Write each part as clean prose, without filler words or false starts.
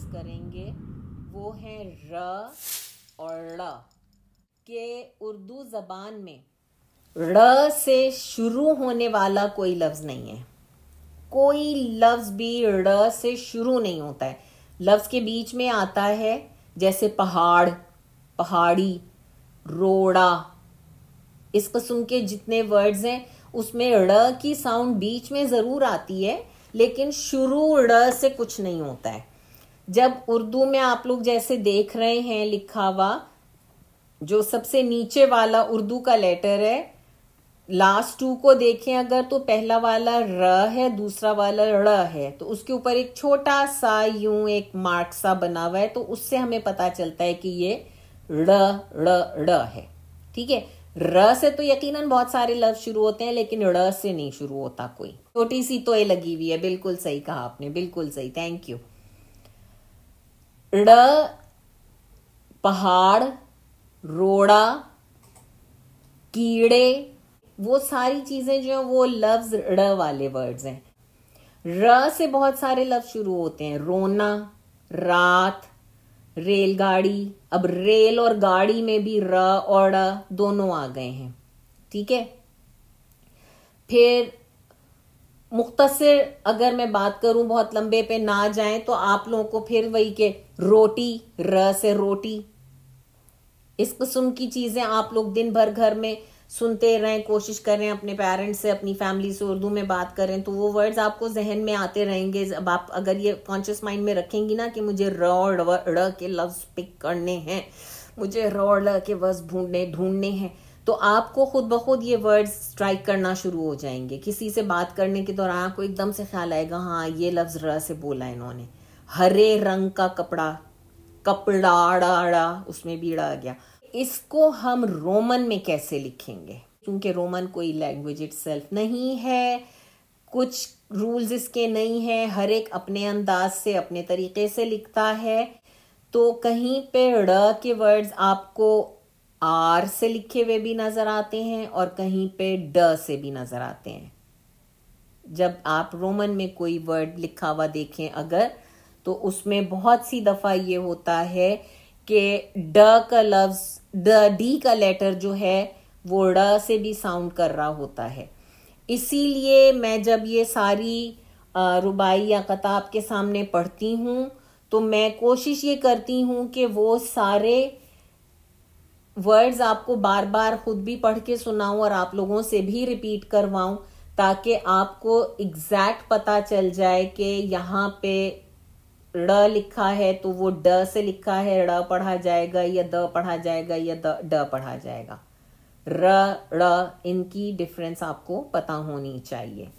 करेंगे वो है र और ड़ के उर्दू ज़बान में ड़ से शुरू होने वाला कोई लफ्ज़ नहीं है। कोई लफ्ज़ भी ड़ से शुरू नहीं होता है। लफ्ज़ के बीच में आता है, जैसे पहाड़, पहाड़ी, रोड़ा, इस किस्म के जितने वर्ड्स हैं उसमें ड़ की साउंड बीच में ज़रूर आती है, लेकिन शुरू ड़ से कुछ नहीं होता है। जब उर्दू में आप लोग जैसे देख रहे हैं लिखा हुआ, जो सबसे नीचे वाला उर्दू का लेटर है, लास्ट टू को देखें अगर, तो पहला वाला र है, दूसरा वाला ड़ है, तो उसके ऊपर एक छोटा सा यूं एक मार्क सा बना हुआ है, तो उससे हमें पता चलता है कि ये ड़ है। ठीक है, र से तो यकीनन बहुत सारे लफ्ज शुरू होते हैं, लेकिन ड़ से नहीं शुरू होता कोई। छोटी सी तो ये लगी हुई है, बिल्कुल सही कहा आपने, बिल्कुल सही, थैंक यू। ड़, पहाड़, रोड़ा, कीड़े, वो सारी चीजें जो है वो लफ्ज ड़ वाले वर्ड्स हैं। र से बहुत सारे लफ्ज शुरू होते हैं, रोना, रात, रेलगाड़ी। अब रेल और गाड़ी में भी र और ड़ दोनों आ गए हैं। ठीक है, फिर मुख्तसर अगर मैं बात करूं, बहुत लंबे पे ना जाएं, तो आप लोगों को फिर वही के रोटी, र से रोटी, इस किस्म की चीजें आप लोग दिन भर घर में सुनते रहें, कोशिश करें अपने पेरेंट्स से, अपनी फैमिली से उर्दू में बात करें, तो वो वर्ड्स आपको जहन में आते रहेंगे। अब आप अगर ये कॉन्शियस माइंड में रखेंगी ना कि मुझे र और ड़ के लफ्ज पिक करने हैं, मुझे र और ड़ के लफ्ज ढूंढने हैं, तो आपको खुद ब खुद ये वर्ड्स स्ट्राइक करना शुरू हो जाएंगे। किसी से बात करने के दौरान आपको एकदम से ख्याल आएगा, हाँ ये लफ्ज र से बोला इन्होंने। हरे रंग का कपड़ा, कपड़ा, उसमें भी ड़ आ गया। इसको हम रोमन में कैसे लिखेंगे, क्योंकि रोमन कोई लैंग्वेज इटसेल्फ नहीं है, कुछ रूल्स इसके नहीं है, हर एक अपने अंदाज से अपने तरीके से लिखता है। तो कहीं पे ड़ के वर्ड्स आपको आर से लिखे हुए भी नजर आते हैं और कहीं पे ड से भी नजर आते हैं। जब आप रोमन में कोई वर्ड लिखा हुआ देखें अगर, तो उसमें बहुत सी दफा ये होता है कि ड का लफ्ज, डी का लेटर जो है वो ड़ से भी साउंड कर रहा होता है। इसीलिए मैं जब ये सारी रुबाई या किताब के सामने पढ़ती हूँ, तो मैं कोशिश ये करती हूँ कि वो सारे वर्ड्स आपको बार बार खुद भी पढ़ के सुनाऊं और आप लोगों से भी रिपीट करवाऊं, ताकि आपको एग्जैक्ट पता चल जाए कि यहाँ पे ड़ लिखा है तो वो ड से लिखा है, ड़ पढ़ा जाएगा या द पढ़ा जाएगा या ड पढ़ा जाएगा। र ड़ इनकी डिफरेंस आपको पता होनी चाहिए।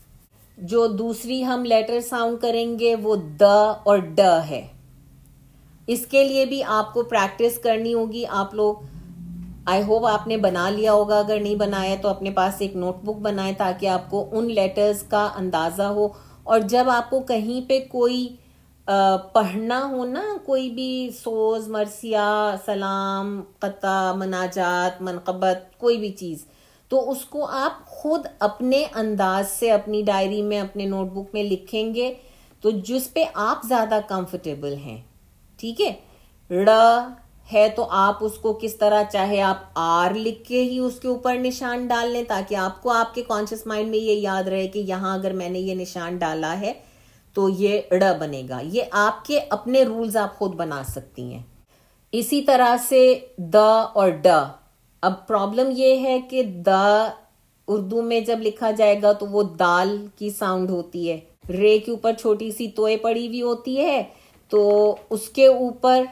जो दूसरी हम लेटर साउंड करेंगे वो द और ड है। इसके लिए भी आपको प्रैक्टिस करनी होगी। आप लोग, आई होप आपने बना लिया होगा, अगर नहीं बनाया तो अपने पास एक नोटबुक बनाएं ताकि आपको उन लेटर्स का अंदाजा हो। और जब आपको कहीं पे कोई पढ़ना हो ना, कोई भी सोज, मरसिया, सलाम, कता, मनाजात, मनकबत, कोई भी चीज, तो उसको आप खुद अपने अंदाज से अपनी डायरी में, अपने नोटबुक में लिखेंगे, तो जिस पे आप ज्यादा कंफर्टेबल हैं। ठीक है, ड़ है तो आप उसको किस तरह, चाहे आप आर लिख के ही उसके ऊपर निशान डाल लें, ताकि आपको आपके कॉन्शियस माइंड में ये याद रहे कि यहां अगर मैंने ये निशान डाला है तो ये ड़ बनेगा। ये आपके अपने रूल्स आप खुद बना सकती हैं। इसी तरह से द और ड। अब प्रॉब्लम ये है कि द उर्दू में जब लिखा जाएगा तो वो दाल की साउंड होती है। रे के ऊपर छोटी सी तोय पड़ी हुई होती है, तो उसके ऊपर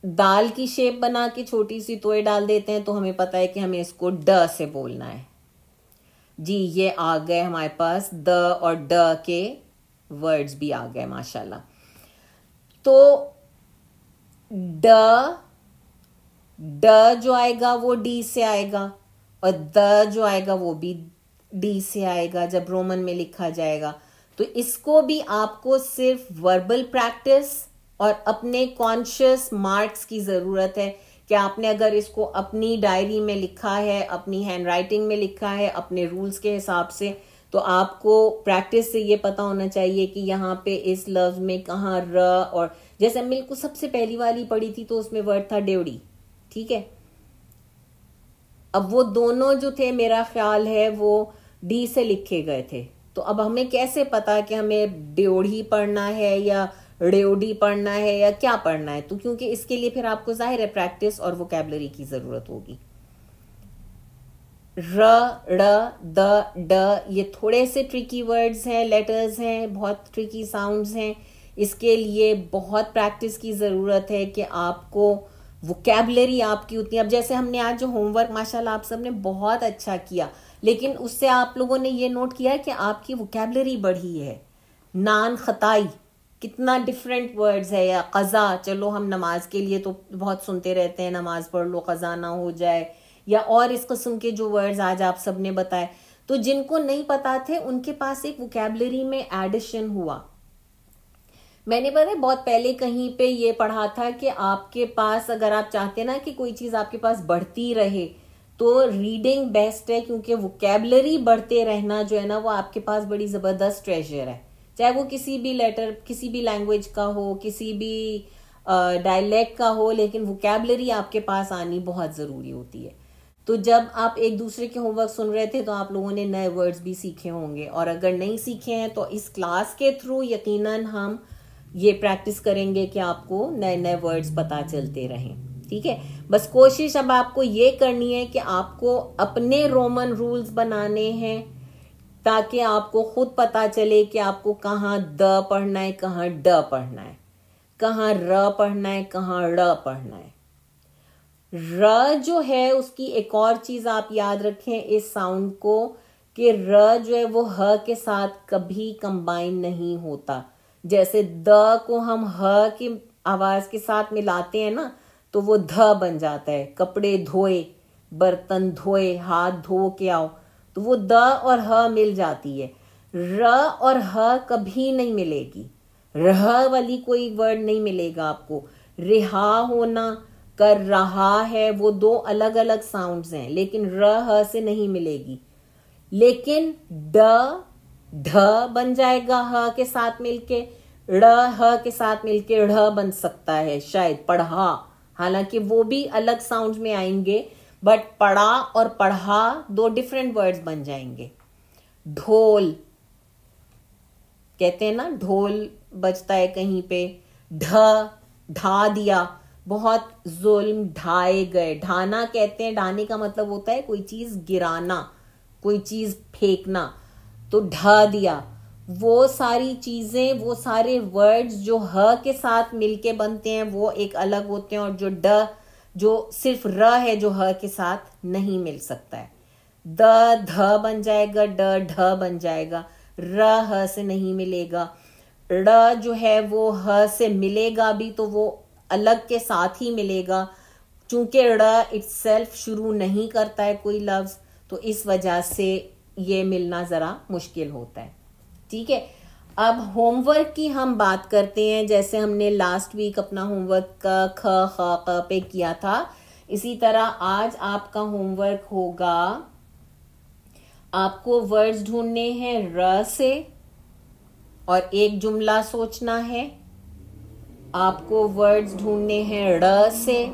दाल की शेप बना के छोटी सी तोय डाल देते हैं, तो हमें पता है कि हमें इसको ड से बोलना है। जी, ये आ गए हमारे पास द और ड के वर्ड्स भी आ गए माशाल्लाह। तो ड जो आएगा वो डी से आएगा और द जो आएगा वो भी डी से आएगा जब रोमन में लिखा जाएगा। तो इसको भी आपको सिर्फ वर्बल प्रैक्टिस और अपने कॉन्शियस मार्क्स की जरूरत है कि आपने अगर इसको अपनी डायरी में लिखा है, अपनी हैंड राइटिंग में लिखा है, अपने रूल्स के हिसाब से, तो आपको प्रैक्टिस से ये पता होना चाहिए कि यहाँ पे इस लफ्ज में कहाँ र, और जैसे हमने को सबसे पहली वाली पढ़ी थी तो उसमें वर्ड था ड्योढ़ी, ठीक है। अब वो दोनों जो थे मेरा ख्याल है वो डी से लिखे गए थे, तो अब हमें कैसे पता कि हमें ड्योढ़ी पढ़ना है या ड्योढ़ी पढ़ना है या क्या पढ़ना है? तो क्योंकि इसके लिए फिर आपको जाहिर है प्रैक्टिस और वोकैबुलरी की जरूरत होगी। र, ड़, द, ड ये थोड़े से ट्रिकी वर्ड्स हैं, लेटर्स हैं, बहुत ट्रिकी साउंड्स हैं। इसके लिए बहुत प्रैक्टिस की ज़रूरत है कि आपको वोकैबुलरी आपकी उतनी, अब जैसे हमने आज जो होमवर्क माशाल्लाह आप सबने बहुत अच्छा किया, लेकिन उससे आप लोगों ने ये नोट किया कि आपकी वोकैबुलरी बढ़ी है। नान खताई कितना डिफरेंट वर्ड्स है, या कज़ा, चलो हम नमाज के लिए तो बहुत सुनते रहते हैं, नमाज पढ़ लो कज़ा ना हो जाए, या और इस किस्म के जो वर्ड्स आज आप सबने बताए, तो जिनको नहीं पता थे उनके पास एक वोकैबुलरी में एडिशन हुआ। मैंने पता है बहुत पहले कहीं पे ये पढ़ा था कि आपके पास अगर आप चाहते ना कि कोई चीज आपके पास बढ़ती रहे तो रीडिंग बेस्ट है, क्योंकि वोकैबुलरी बढ़ते रहना जो है ना वो आपके पास बड़ी जबरदस्त ट्रेजर है, चाहे वो किसी भी लेटर, किसी भी लैंग्वेज का हो, किसी भी डायलेक्ट का हो, लेकिन वोकैबुलरी आपके पास आनी बहुत जरूरी होती है। तो जब आप एक दूसरे के होमवर्क सुन रहे थे तो आप लोगों ने नए वर्ड्स भी सीखे होंगे, और अगर नहीं सीखे हैं तो इस क्लास के थ्रू यकीनन हम ये प्रैक्टिस करेंगे कि आपको नए नए वर्ड्स पता चलते रहें, ठीक है। बस कोशिश अब आपको ये करनी है कि आपको अपने रोमन रूल्स बनाने हैं ताकि आपको खुद पता चले कि आपको कहाँ द पढ़ना है, कहाँ ड पढ़ना है, कहाँ र पढ़ना है, कहाँ ड़ पढ़ना है। र जो है उसकी एक और चीज आप याद रखें इस साउंड को, कि र जो है वो ह के साथ कभी कंबाइन नहीं होता। जैसे द को हम ह की आवाज के साथ मिलाते हैं ना तो वो ध बन जाता है। कपड़े धोए, बर्तन धोए, हाथ धो के आओ, तो वो द और ह मिल जाती है। र और ह कभी नहीं मिलेगी, रह वाली कोई वर्ड नहीं मिलेगा आपको। रिहा होना, कर रहा है, वो दो अलग अलग साउंड्स हैं, लेकिन र ह से नहीं मिलेगी। लेकिन ड ढ बन जाएगा ह के साथ मिलके, ड़ ह के साथ मिलके ढ़ बन सकता है शायद, पढ़ा, हालांकि वो भी अलग साउंड में आएंगे, बट पढ़ा और पढ़ा दो डिफरेंट वर्ड्स बन जाएंगे। ढोल कहते हैं ना, ढोल बजता है कहीं पे। ढ ढा दिया, बहुत जुल्म ढाए गए। ढाना कहते हैं, ढाने का मतलब होता है कोई चीज गिराना, कोई चीज फेंकना, तो ढा दिया। वो सारी चीजें, वो सारे वर्ड्स जो ह के साथ मिलके बनते हैं वो एक अलग होते हैं, और जो ड, जो सिर्फ र है जो ह के साथ नहीं मिल सकता है। द ध बन जाएगा, ड ढ बन जाएगा, र ह से नहीं मिलेगा। ड़ जो है वो ह से मिलेगा भी तो वो अलग के साथ ही मिलेगा, चूंकि ड़ इटसेल्फ शुरू नहीं करता है कोई लफ्ज, तो इस वजह से ये मिलना जरा मुश्किल होता है, ठीक है। अब होमवर्क की हम बात करते हैं। जैसे हमने लास्ट वीक अपना होमवर्क का ख ख क पे किया था, इसी तरह आज आपका होमवर्क होगा, आपको वर्ड्स ढूंढने हैं र से और एक जुमला सोचना है। आपको वर्ड्स ढूंढने हैं ड़ से,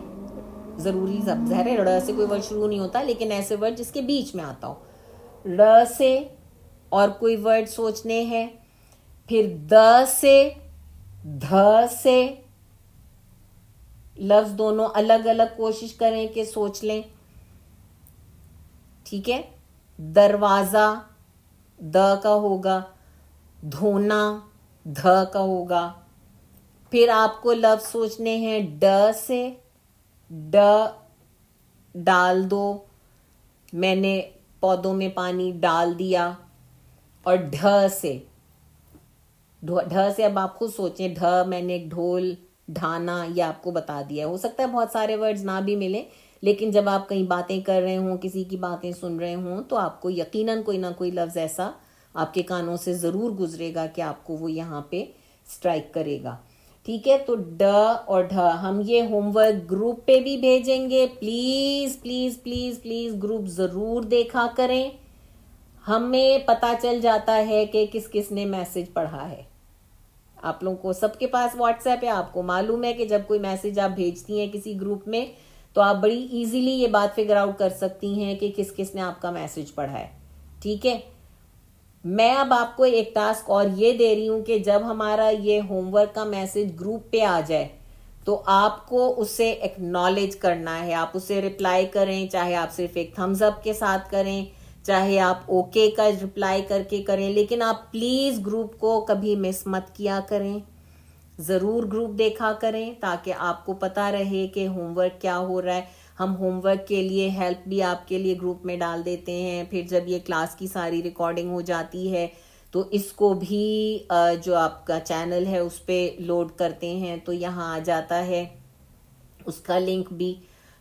जरूरी ज़ाहिर है ड़ से कोई वर्ड शुरू नहीं होता, लेकिन ऐसे वर्ड जिसके बीच में आता हो। ड़ से और कोई वर्ड सोचने हैं, फिर द से, ध से। लफ्ज दोनों अलग अलग कोशिश करें कि सोच लें, ठीक है। दरवाजा द का होगा, धोना ध का होगा। फिर आपको लफ्ज सोचने हैं ड से, ड डाल दो, मैंने पौधों में पानी डाल दिया। और ढ से, ढ से अब आप खुद सोचें, ढ मैंने ढोल, ढाना, ये आपको बता दिया। हो सकता है बहुत सारे वर्ड्स ना भी मिले, लेकिन जब आप कहीं बातें कर रहे हों, किसी की बातें सुन रहे हों, तो आपको यकीनन कोई ना कोई लफ्ज ऐसा आपके कानों से जरूर गुजरेगा कि आपको वो यहाँ पे स्ट्राइक करेगा, ठीक है। तो ड और ढ हम ये होमवर्क ग्रुप पे भी भेजेंगे। Please please please please group जरूर देखा करें। हमें पता चल जाता है कि किस किस ने मैसेज पढ़ा है। आप लोगों को सबके पास व्हाट्सएप है, आपको मालूम है कि जब कोई मैसेज आप भेजती हैं किसी ग्रुप में तो आप बड़ी इजीली ये बात फिगर आउट कर सकती हैं कि किस किस ने आपका मैसेज पढ़ा है। ठीक है, मैं अब आपको एक टास्क और ये दे रही हूं कि जब हमारा ये होमवर्क का मैसेज ग्रुप पे आ जाए तो आपको उसे एक्नॉलेज करना है। आप उसे रिप्लाई करें, चाहे आप सिर्फ एक थम्स अप के साथ करें, चाहे आप ओके का रिप्लाई करके करें, लेकिन आप प्लीज ग्रुप को कभी मिस मत किया करें। जरूर ग्रुप देखा करें ताकि आपको पता रहे कि होमवर्क क्या हो रहा है। हम होमवर्क के लिए हेल्प भी आपके लिए ग्रुप में डाल देते हैं। फिर जब ये क्लास की सारी रिकॉर्डिंग हो जाती है तो इसको भी जो आपका चैनल है उस पर लोड करते हैं तो यहाँ आ जाता है उसका लिंक भी।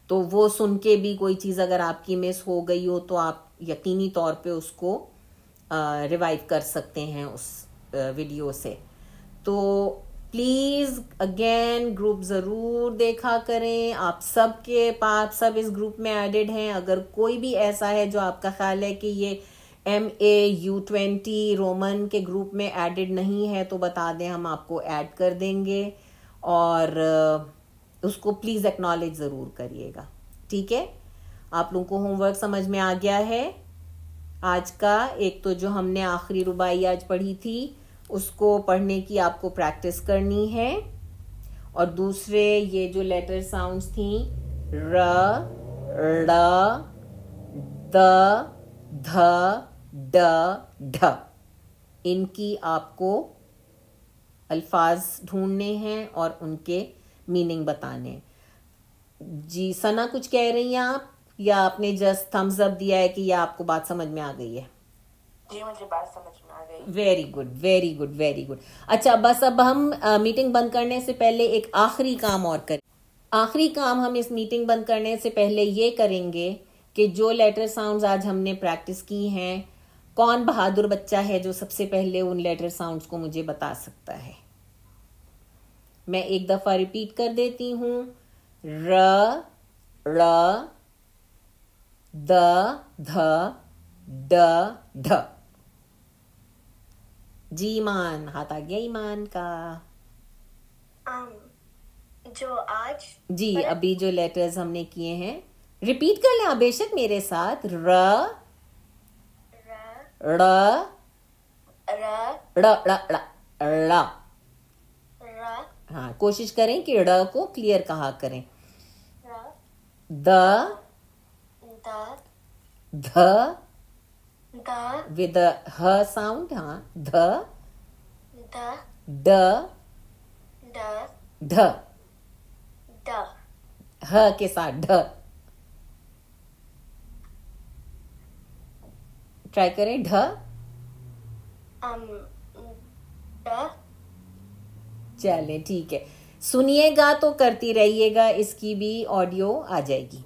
तो वो सुन के भी कोई चीज़ अगर आपकी मिस हो गई हो तो आप यकीनी तौर पे उसको रिवाइव कर सकते हैं उस वीडियो से। तो प्लीज अगेन ग्रुप जरूर देखा करें। आप सबके पास सब इस ग्रुप में एडेड हैं। अगर कोई भी ऐसा है जो आपका ख्याल है कि ये MAU20 रोमन के ग्रुप में एडेड नहीं है तो बता दें, हम आपको ऐड कर देंगे। और उसको प्लीज एक्नॉलेज जरूर करिएगा। ठीक है, आप लोगों को होमवर्क समझ में आ गया है आज का। एक तो जो हमने आखिरी रुबाई आज पढ़ी थी उसको पढ़ने की आपको प्रैक्टिस करनी है, और दूसरे ये जो लेटर साउंड्स थी र, ड़, द, ध, ड, ढ, इनकी आपको अल्फाज ढूंढने हैं और उनके मीनिंग बताने। जी सना कुछ कह रही हैं आप, या आपने जस्ट थम्स अप दिया है कि या आपको बात समझ में आ गई है? जी मुझे बात समझ में आ गई। Very good very good very good. अच्छा बस अब हम मीटिंग बंद करने से पहले एक आखिरी काम और करें। आखिरी काम हम इस मीटिंग बंद करने से पहले ये करेंगे कि जो लेटर साउंड्स आज हमने प्रैक्टिस की हैं, कौन बहादुर बच्चा है जो सबसे पहले उन लेटर साउंड्स को मुझे बता सकता है? मैं एक दफा रिपीट कर देती हूं। र, ड़, द, ध, ड, ढ। जी ईमान, हाथ आ गया ईमान का। जो आज जी अभी जो लेटर्स हमने किए हैं रिपीट कर लें आप बेशक मेरे साथ। र, ड़, र, ड़, ड़, ड़, ड़। र, हाँ कोशिश करें कि ड़ को क्लियर कहा करें। र, द, द, ध द, विद ह साउंड। हाँ ध, द, ड, ड, ढ, ड, ह के साथ ढ। ट्राई करें ढ। ड, चले ठीक है, सुनिएगा तो करती रहिएगा, इसकी भी ऑडियो आ जाएगी।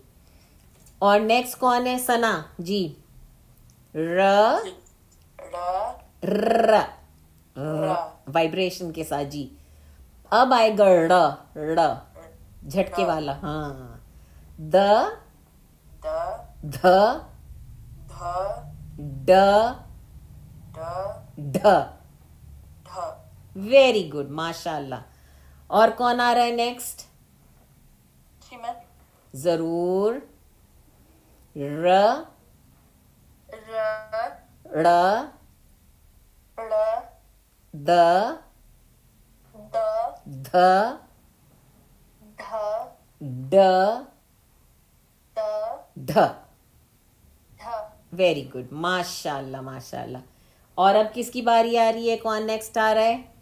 और नेक्स्ट कौन है? सना जी। र, र, र, वाइब्रेशन के साथ जी। अब आएगा ड़, ड़ झटके वाला। हाँ द, द, ध, ध, ड, ड, ढ। ढ। वेरी गुड माशाल्लाह। और कौन आ रहा है नेक्स्ट? जी मैं। जरूर। र, र, ड़, ड़, द, द, ध, ध, ड, द, ढ। ध। वेरी गुड माशाल्लाह माशाल्लाह। और अब किसकी बारी आ रही है? कौन नेक्स्ट आ रहा है?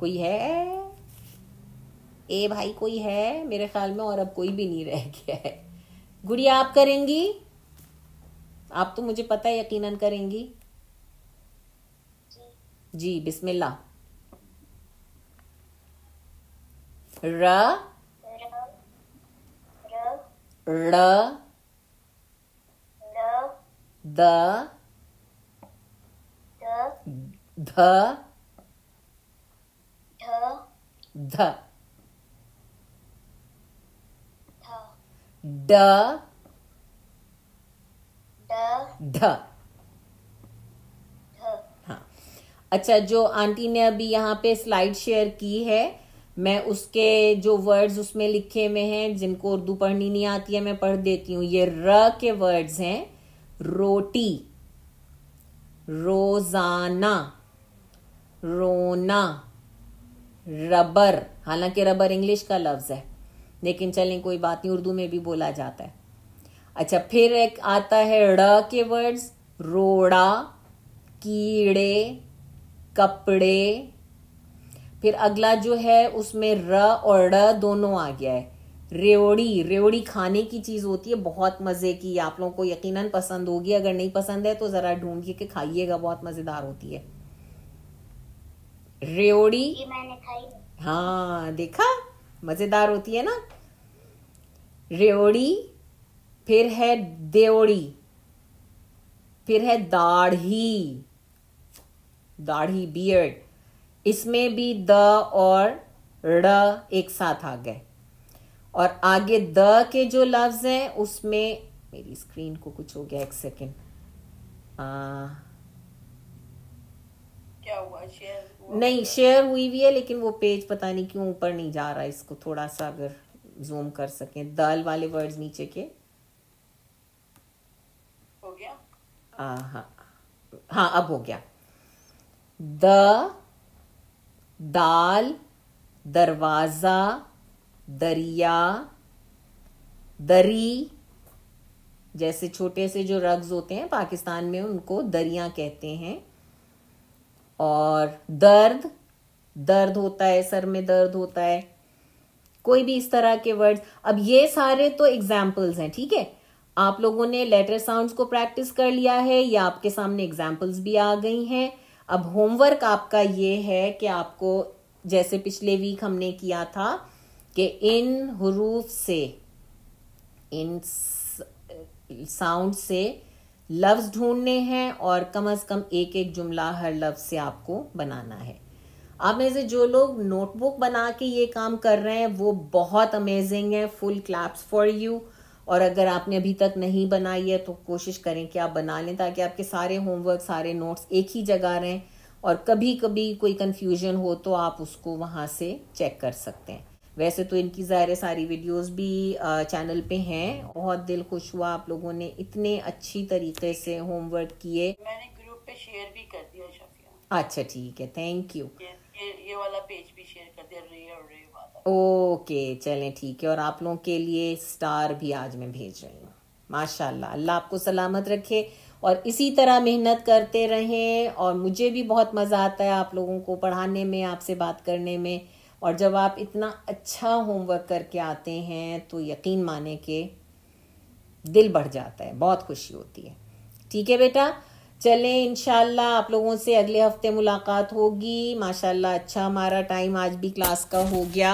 कोई है? ए भाई कोई है? मेरे ख्याल में और अब कोई भी नहीं रह गया है। गुड़िया आप करेंगी? आप तो मुझे पता है यकीनन करेंगी। जी बिस्मिल्लाह। र, ड़, द, ध, ध। ड ड ढ। ध हाँ, अच्छा, जो आंटी ने अभी यहाँ पे स्लाइड शेयर की है, मैं उसके जो वर्ड्स उसमें लिखे हुए हैं, जिनको उर्दू पढ़नी नहीं आती है, मैं पढ़ देती हूँ। ये र के वर्ड्स हैं, रोटी, रोजाना, रोना, रबर। हालांकि रबर इंग्लिश का लफ्ज है, लेकिन चलें कोई बात नहीं, उर्दू में भी बोला जाता है। अच्छा, फिर एक आता है ड़ के वर्ड्स, रोड़ा, कीड़े, कपड़े। फिर अगला जो है उसमें र और ड़ दोनों आ गया है। रेवड़ी, रेवड़ी खाने की चीज होती है, बहुत मजे की, आप लोगों को यकीनन पसंद होगी। अगर नहीं पसंद है तो जरा ढूंढ के खाइएगा, बहुत मजेदार होती है रेवड़ी। ये मैंने खाई। हाँ, देखा, मजेदार होती है ना रेवड़ी। फिर है देवड़ी, फिर है दाढ़ी, दाढ़ी, बियर्ड। इसमें भी द और ड़ एक साथ आ गए। और आगे द के जो लफ्ज हैं उसमें, मेरी स्क्रीन को कुछ हो गया, एक सेकेंड, क्या हुआ, शेयर हुआ? नहीं, शेयर हुई भी है, लेकिन वो पेज पता नहीं क्यों ऊपर नहीं जा रहा। इसको थोड़ा सा अगर जूम कर सकें, दाल वाले वर्ड्स नीचे के। हो गया? हाँ हाँ, अब हो गया। द, दाल, दरवाजा, दरिया, दरी। जैसे छोटे से जो रग्स होते हैं पाकिस्तान में, उनको दरिया कहते हैं। और दर्द, दर्द होता है, सर में दर्द होता है, कोई भी इस तरह के वर्ड्स। अब ये सारे तो एग्जाम्पल्स हैं, ठीक है। आप लोगों ने लेटर साउंड्स को प्रैक्टिस कर लिया है, या आपके सामने एग्जाम्पल्स भी आ गई हैं। अब होमवर्क आपका ये है कि आपको, जैसे पिछले वीक हमने किया था, कि इन हुरूफ से, इन साउंड से लफ्ज ढूंढने हैं, और कम से कम एक एक जुमला हर लफ्ज से आपको बनाना है। आप में से जो लोग नोटबुक बना के ये काम कर रहे हैं वो बहुत अमेजिंग है, फुल क्लैप्स फॉर यू। और अगर आपने अभी तक नहीं बनाई है तो कोशिश करें कि आप बना लें, ताकि आपके सारे होमवर्क, सारे नोट्स एक ही जगह रहें, और कभी कभी कोई कंफ्यूजन हो तो आप उसको वहां से चेक कर सकते हैं। वैसे तो इनकी ज़ाहिर सारी वीडियोस भी चैनल पे हैं। बहुत दिल खुश हुआ, आप लोगों ने इतने अच्छी तरीके से होमवर्क किए। मैंने ग्रुप पे शेयर भी कर दिया शफिया। अच्छा, ठीक है, थैंक यू। ये वाला पेज भी शेयर कर दिया, रे और रे वाला। ओके, चलें, ठीक है। और आप लोगों के लिए स्टार भी आज मैं भेज रही हूँ। माशाल्लाह, अल्लाह आपको सलामत रखे, और इसी तरह मेहनत करते रहें। और मुझे भी बहुत मज़ा आता है आप लोगों को पढ़ाने में, आपसे बात करने में। और जब आप इतना अच्छा होमवर्क करके आते हैं तो यकीन माने कि दिल बढ़ जाता है, बहुत खुशी होती है। ठीक है बेटा, चलें, इंशाल्लाह आप लोगों से अगले हफ्ते मुलाकात होगी। माशाल्लाह, अच्छा हमारा टाइम आज भी क्लास का हो गया।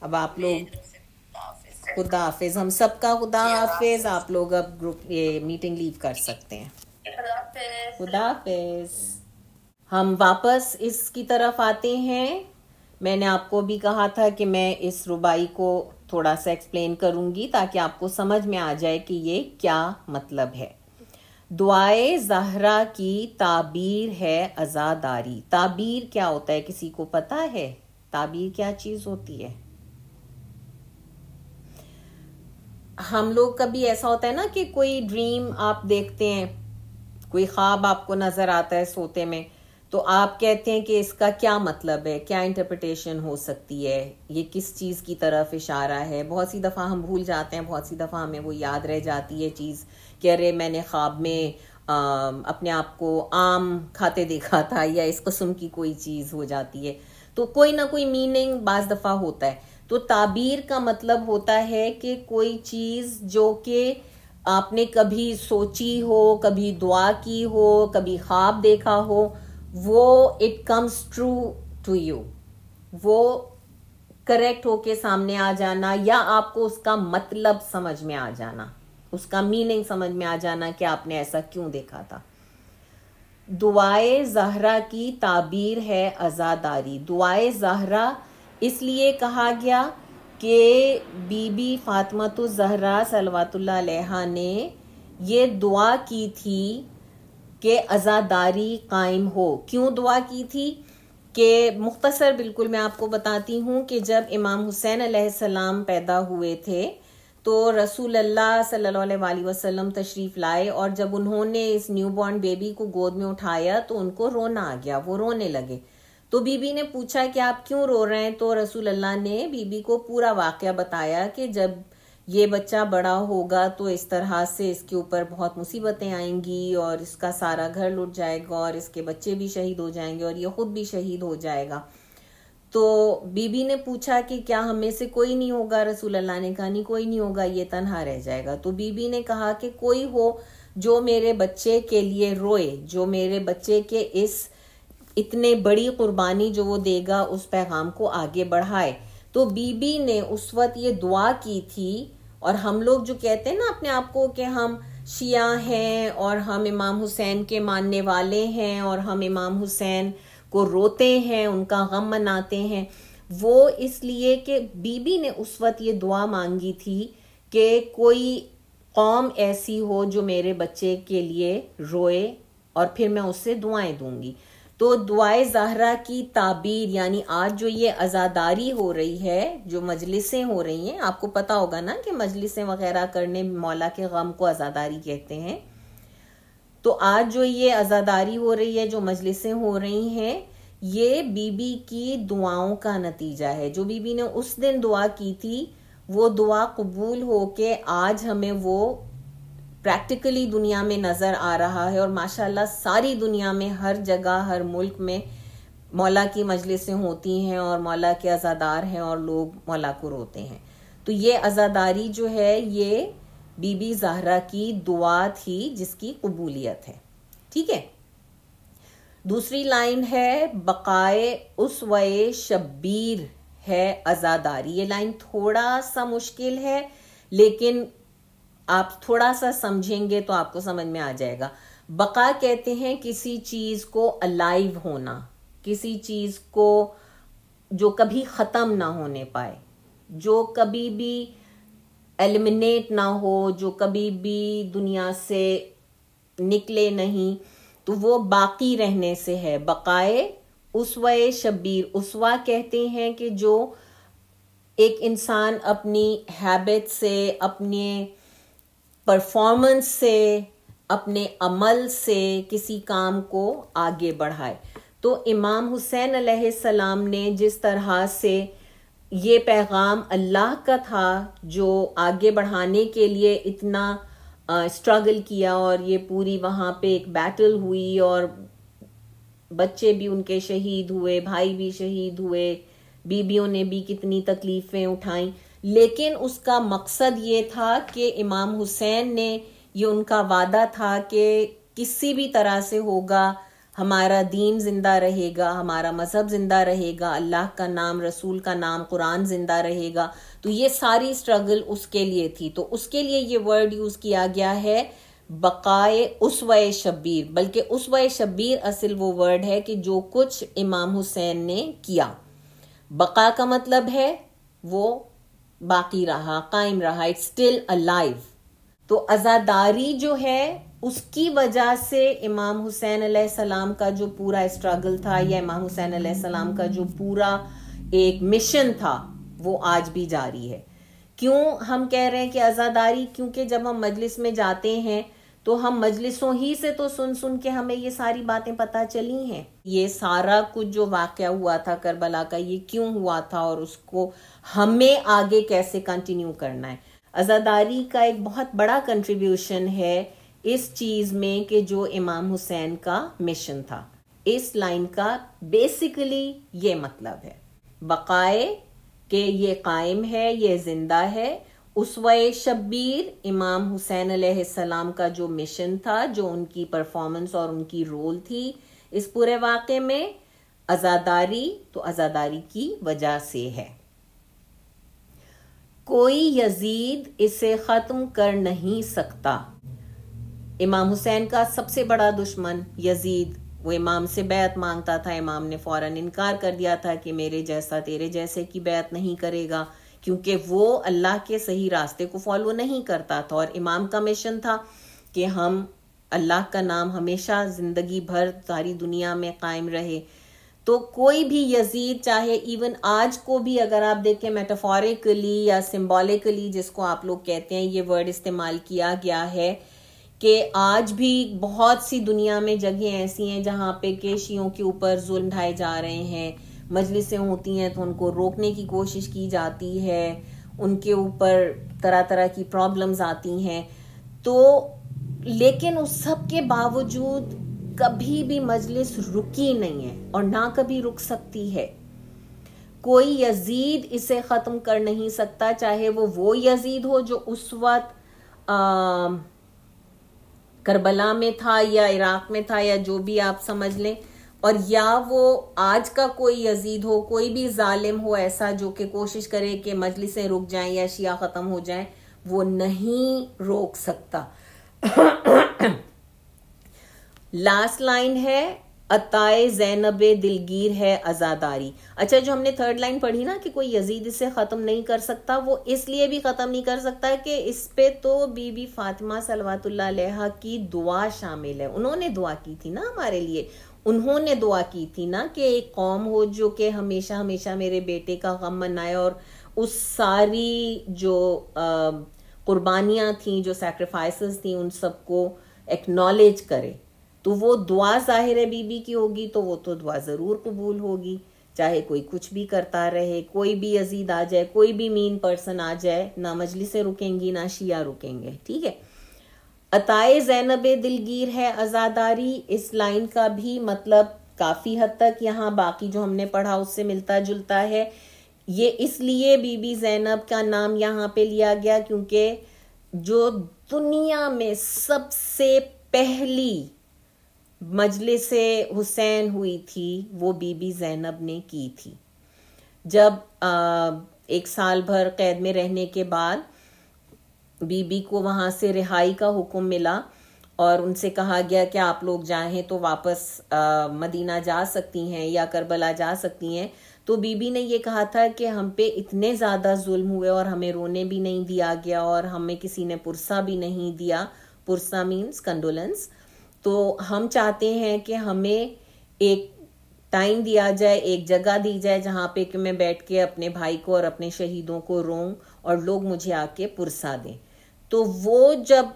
अब आप लोग खुदा हाफिज, हम सबका खुदा हाफिज। आप लोग अब ग्रुप ये मीटिंग लीव कर सकते हैं। खुदा हाफिज। हम वापस इसकी तरफ आते हैं। मैंने आपको भी कहा था कि मैं इस रुबाई को थोड़ा सा एक्सप्लेन करूंगी, ताकि आपको समझ में आ जाए कि ये क्या मतलब है। दुआए ज़हरा की ताबीर है अज़ादारी। ताबीर क्या होता है, किसी को पता है? ताबीर क्या चीज होती है? हम लोग कभी ऐसा होता है ना कि कोई ड्रीम आप देखते हैं, कोई ख्वाब आपको नजर आता है सोते में, तो आप कहते हैं कि इसका क्या मतलब है, क्या इंटरप्रिटेशन हो सकती है, ये किस चीज की तरफ इशारा है। बहुत सी दफा हम भूल जाते हैं, बहुत सी दफा हमें वो याद रह जाती है चीज कि अरे मैंने ख्वाब में अपने आप को आम खाते देखा था, या इस किस्म की कोई चीज हो जाती है। तो कोई ना कोई मीनिंग बाज दफा होता है। तो ताबीर का मतलब होता है कि कोई चीज जो कि आपने कभी सोची हो, कभी दुआ की हो, कभी ख्वाब देखा हो, वो it comes true to you, वो करेक्ट होके सामने आ जाना, या आपको उसका मतलब समझ में आ जाना, उसका मीनिंग समझ में आ जाना कि आपने ऐसा क्यों देखा था। दुआए ज़हरा की ताबीर है अज़ादारी। दुआए ज़हरा इसलिए कहा गया कि बीबी फातिमा ज़हरा सल्लल्लाहु अलैहा ने ये दुआ की थी कि अज़ादारी कायम हो। क्यों दुआ की थी कि मुख्तसर बिल्कुल मैं आपको बताती हूँ कि जब इमाम हुसैन अलैहिस्सलाम पैदा हुए थे तो रसूल अल्लाह सल्लल्लाहु अलैहि वसल्लम तशरीफ़ लाए, और जब उन्होंने इस न्यूबॉर्न बेबी को गोद में उठाया तो उनको रोना आ गया, वो रोने लगे। तो बीबी ने पूछा कि आप क्यों रो रहे हैं, तो रसूल अल्लाह ने बीबी को पूरा वाक़या बताया कि जब ये बच्चा बड़ा होगा तो इस तरह से इसके ऊपर बहुत मुसीबतें आएंगी और इसका सारा घर लुट जाएगा और इसके बच्चे भी शहीद हो जाएंगे और ये खुद भी शहीद हो जाएगा। तो बीबी ने पूछा कि क्या हम में से कोई नहीं होगा? रसूल अल्लाह ने कहा नहीं, कोई नहीं होगा, ये तन्हा रह जाएगा। तो बीबी ने कहा कि कोई हो जो मेरे बच्चे के लिए रोए, जो मेरे बच्चे के इस इतने बड़ी कुर्बानी जो वो देगा उस पैगाम को आगे बढ़ाए। तो बीबी ने उस वक्त ये दुआ की थी। और हम लोग जो कहते हैं ना अपने आप को कि हम शिया हैं और हम इमाम हुसैन के मानने वाले हैं और हम इमाम हुसैन को रोते हैं, उनका गम मनाते हैं, वो इसलिए कि बीबी ने उस वक्त ये दुआ मांगी थी कि कोई कौम ऐसी हो जो मेरे बच्चे के लिए रोए और फिर मैं उससे दुआएं दूंगी। तो दुआए ज़हरा की ताबीर, यानी आज जो ये अज़ादारी हो रही है, जो मजलिसें हो रही हैं, आपको पता होगा ना कि मजलिसें वगैरह करने मौला के गम को अज़ादारी कहते हैं। तो आज जो ये अज़ादारी हो रही है, जो मजलिसें हो रही हैं, ये बीबी की दुआओं का नतीजा है। जो बीबी ने उस दिन दुआ की थी वो दुआ कबूल हो के आज हमें वो प्रैक्टिकली दुनिया में नजर आ रहा है। और माशाल्लाह सारी दुनिया में हर जगह हर मुल्क में मौला की मजलिसें होती हैं और मौला के अज़ादार हैं और लोग मौला को रोते हैं। तो ये अज़ादारी जो है ये बीबी ज़हरा की दुआ थी जिसकी कबूलियत है। ठीक है, दूसरी लाइन है बकाए उसवे शब्बीर है अज़ादारी। ये लाइन थोड़ा सा मुश्किल है लेकिन आप थोड़ा सा समझेंगे तो आपको समझ में आ जाएगा। बका कहते हैं किसी चीज को अलाइव होना, किसी चीज को जो कभी खत्म ना होने पाए, जो कभी भी एलिमिनेट ना हो, जो कभी भी दुनिया से निकले नहीं, तो वो बाकी रहने से है। बकाए उसवे शब्बीर, उसवा कहते हैं कि जो एक इंसान अपनी हैबिट से, अपने परफॉर्मेंस से, अपने अमल से किसी काम को आगे बढ़ाए। तो इमाम हुसैन अलैहिस्सलाम ने जिस तरह से ये पैगाम अल्लाह का था जो आगे बढ़ाने के लिए इतना स्ट्रगल किया और ये पूरी वहाँ पे एक बैटल हुई और बच्चे भी उनके शहीद हुए, भाई भी शहीद हुए, बीबियों ने भी कितनी तकलीफें उठाई, लेकिन उसका मकसद ये था कि इमाम हुसैन ने, ये उनका वादा था कि किसी भी तरह से होगा, हमारा दीन जिंदा रहेगा, हमारा मजहब जिंदा रहेगा, अल्लाह का नाम, रसूल का नाम, कुरान जिंदा रहेगा। तो ये सारी स्ट्रगल उसके लिए थी। तो उसके लिए ये वर्ड यूज किया गया है बकाए उसवे शब्बीर, बल्कि उसवे शब्बीर असल वो वर्ड है कि जो कुछ इमाम हुसैन ने किया। बका का मतलब है वो बाकी रहा, कायम रहा, इट्स स्टिल अलाइव। तो अज़ादारी जो है उसकी वजह से इमाम हुसैन अलैहिस्सलाम का जो पूरा स्ट्रगल था या इमाम हुसैन अलैहिस्सलाम का जो पूरा एक मिशन था वो आज भी जारी है। क्यों हम कह रहे हैं कि अज़ादारी? क्योंकि जब हम मजलिस में जाते हैं तो हम मजलिसों ही से तो सुन सुन के हमें ये सारी बातें पता चली हैं। ये सारा कुछ जो वाक़या हुआ था करबला का, ये क्यों हुआ था और उसको हमें आगे कैसे कंटिन्यू करना है। अज़ादारी का एक बहुत बड़ा कंट्रीब्यूशन है इस चीज में कि जो इमाम हुसैन का मिशन था। इस लाइन का बेसिकली ये मतलब है बकाए के ये कायम है, ये जिंदा है। उसवे शब्बीर इमाम हुसैन अलैहिस्सलाम का जो मिशन था, जो उनकी परफॉर्मेंस और उनकी रोल थी इस पूरे वाक़े में, अज़ादारी तो अज़ादारी की वजह से है। कोई यजीद इसे खत्म कर नहीं सकता। इमाम हुसैन का सबसे बड़ा दुश्मन यजीद, वो इमाम से बैत मांगता था, इमाम ने फौरन इनकार कर दिया था कि मेरे जैसा तेरे जैसे की बैत नहीं करेगा, क्योंकि वो अल्लाह के सही रास्ते को फॉलो नहीं करता था। और इमाम का मिशन था कि हम अल्लाह का नाम हमेशा जिंदगी भर सारी दुनिया में कायम रहे। तो कोई भी यजीद, चाहे इवन आज को भी अगर आप देखें मेटाफोरिकली या सिंबॉलिकली, जिसको आप लोग कहते हैं, ये वर्ड इस्तेमाल किया गया है कि आज भी बहुत सी दुनिया में जगह ऐसी हैं जहां पे के शियों के ऊपर जुल्म ढाए जा रहे हैं। मजलिसें होती हैं तो उनको रोकने की कोशिश की जाती है, उनके ऊपर तरह तरह की प्रॉब्लम्स आती हैं। तो लेकिन उस सब के बावजूद कभी भी मजलिस रुकी नहीं है और ना कभी रुक सकती है। कोई यजीद इसे खत्म कर नहीं सकता, चाहे वो यजीद हो जो उस वक्त करबला में था या इराक में था या जो भी आप समझ लें, और या वो आज का कोई यजीद हो, कोई भी जालिम हो ऐसा जो कि कोशिश करे कि मजलिसें रुक जाएं या शिया खत्म हो जाएं, वो नहीं रोक सकता। लास्ट लाइन है अताए ज़ैनबे दिलगीर है अजादारी। अच्छा, जो हमने थर्ड लाइन पढ़ी ना कि कोई यजीद इसे खत्म नहीं कर सकता, वो इसलिए भी खत्म नहीं कर सकता कि इस पे तो बीबी फातिमा सलवातुल्लाह अलैहा की दुआ शामिल है। उन्होंने दुआ की थी ना हमारे लिए, उन्होंने दुआ की थी ना कि एक कौम हो जो कि हमेशा हमेशा मेरे बेटे का गम मनाए और उस सारी जो कुर्बानियां थी, जो सैक्रिफाइसेस थी, उन सबको एक्नॉलेज करे। तो वो दुआ जाहिर है बीबी की होगी, तो वो तो दुआ जरूर कबूल होगी, चाहे कोई कुछ भी करता रहे, कोई भी यजीद आ जाए, कोई भी मीन पर्सन आ जाए, ना मजलिसें रुकेंगी ना शिया रुकेंगे। ठीक है। अताए ज़ैनबे दिलगीर है अजादारी, इस लाइन का भी मतलब काफी हद तक यहाँ बाकी जो हमने पढ़ा उससे मिलता जुलता है। ये इसलिए बीबी ज़ैनब का नाम यहाँ पे लिया गया क्योंकि जो दुनिया में सबसे पहली मजलिस हुसैन हुई थी वो बीबी ज़ैनब ने की थी। जब 1 साल भर कैद में रहने के बाद बीबी को वहां से रिहाई का हुक्म मिला और उनसे कहा गया कि आप लोग चाहें तो वापस मदीना जा सकती हैं या करबला जा सकती हैं। तो बीबी ने ये कहा था कि हम पे इतने ज़्यादा जुल्म हुए और हमें रोने भी नहीं दिया गया और हमें किसी ने पुरसा भी नहीं दिया। पुरसा मीन्स कंडोलेंस। तो हम चाहते हैं कि हमें एक टाइम दिया जाए, एक जगह दी जाए जहाँ पे कि मैं बैठ के अपने भाई को और अपने शहीदों को रोऊं और लोग मुझे आके पुरसा दें। तो वो जब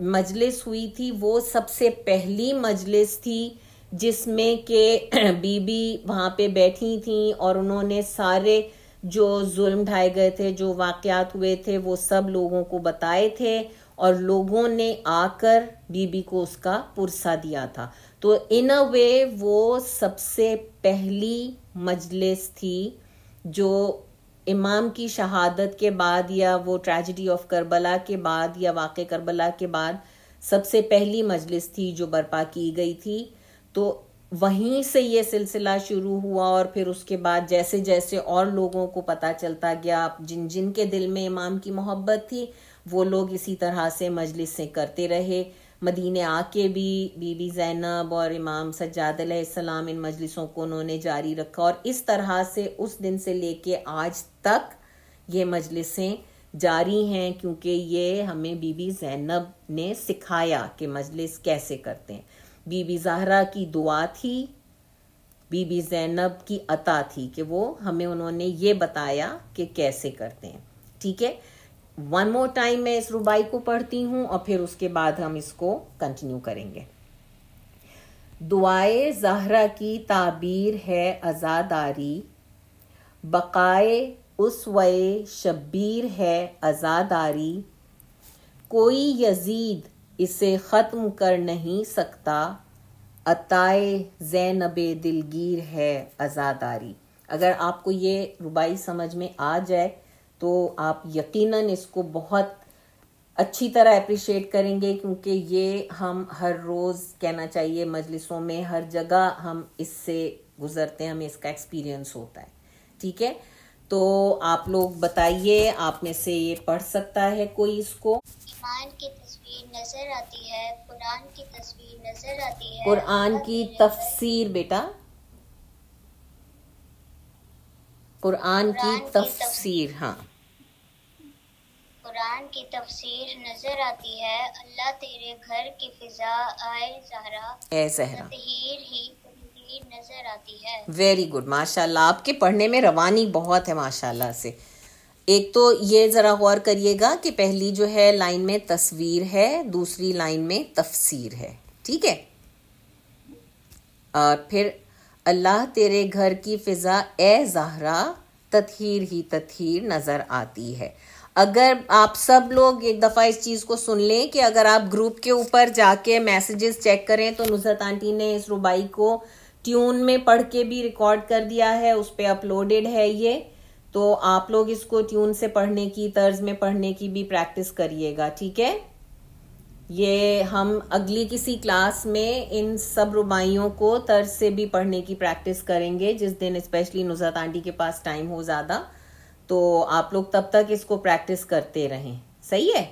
मजलिस हुई थी वो सबसे पहली मजलिस थी जिसमें के बीबी वहां पे बैठी थी और उन्होंने सारे जो जुल्म ढाए गए थे, जो वाकयात हुए थे, वो सब लोगों को बताए थे और लोगों ने आकर बीबी को उसका पुरसा दिया था। तो इन अ वे वो सबसे पहली मजलिस थी जो इमाम की शहादत के बाद या वो ट्रेजेडी ऑफ करबला के बाद या वाक़े करबला के बाद सबसे पहली मजलिस थी जो बर्पा की गई थी। तो वहीं से ये सिलसिला शुरू हुआ और फिर उसके बाद जैसे जैसे और लोगों को पता चलता गया, जिन जिन के दिल में इमाम की मोहब्बत थी वो लोग इसी तरह से मजलिसें करते रहे। मदीने आके भी बीबी ज़ैनब और इमाम सज्जाद अलैहिस्सलाम इन मजलिसों को उन्होंने जारी रखा और इस तरह से उस दिन से लेके आज तक ये मजलिसें जारी हैं क्योंकि ये हमें बीबी ज़ैनब ने सिखाया कि मजलिस कैसे करते हैं। बीबी ज़हरा की दुआ थी, बीबी ज़ैनब की अता थी कि वो हमें उन्होंने ये बताया कि कैसे करते हैं। ठीक है, वन मोर टाइम मैं इस रुबाई को पढ़ती हूँ और फिर उसके बाद हम इसको कंटिन्यू करेंगे। दुआए ज़हरा की ताबीर है अज़ादारी, बक़ाए उसवे शब्बीर है अज़ादारी, कोई यजीद इसे ख़त्म कर नहीं सकता, अताए ज़ैनबे दिलगीर है अज़ादारी। अगर आपको ये रुबाई समझ में आ जाए तो आप यकीनन इसको बहुत अच्छी तरह अप्रिशिएट करेंगे क्योंकि ये हम हर रोज़, कहना चाहिए मजलिसों में, हर जगह हम इससे गुजरते हैं, हमें इसका एक्सपीरियंस होता है। ठीक है, तो आप लोग बताइए, आप में से ये पढ़ सकता है कोई इसको? ईमान की तस्वीर नजर आती है, कुरान की तस्वीर नजर आती है। कुरान की तफसीर बेटा, कुरान की तफसीर। हाँ, कुरान की तफसीर नजर आती है। अल्लाह तेरे घर की फिजा आए ज़हरा तहीर ही तहीर नजर आती है। वेरी गुड, माशाल्लाह, आपके पढ़ने में रवानी बहुत है माशाल्लाह से। एक तो ये जरा गौर करिएगा कि पहली जो है लाइन में तस्वीर है, दूसरी लाइन में तफसीर है, ठीक है। और फिर अल्लाह तेरे घर की फिजा ए ज़हरा ततहीर ही ततहीर नजर आती है। अगर आप सब लोग एक दफा इस चीज को सुन लें कि अगर आप ग्रुप के ऊपर जाके मैसेजेस चेक करें तो नुसरत आंटी ने इस रुबाई को ट्यून में पढ़ के भी रिकॉर्ड कर दिया है, उस पे अपलोडेड है ये। तो आप लोग इसको ट्यून से पढ़ने की, तर्ज में पढ़ने की भी प्रैक्टिस करिएगा, ठीक है। ये हम अगली किसी क्लास में इन सब रुबाइयों को तर्ज से भी पढ़ने की प्रैक्टिस करेंगे, जिस दिन स्पेशली नुसरत आंटी के पास टाइम हो ज्यादा। तो आप लोग तब तक इसको प्रैक्टिस करते रहें, सही है।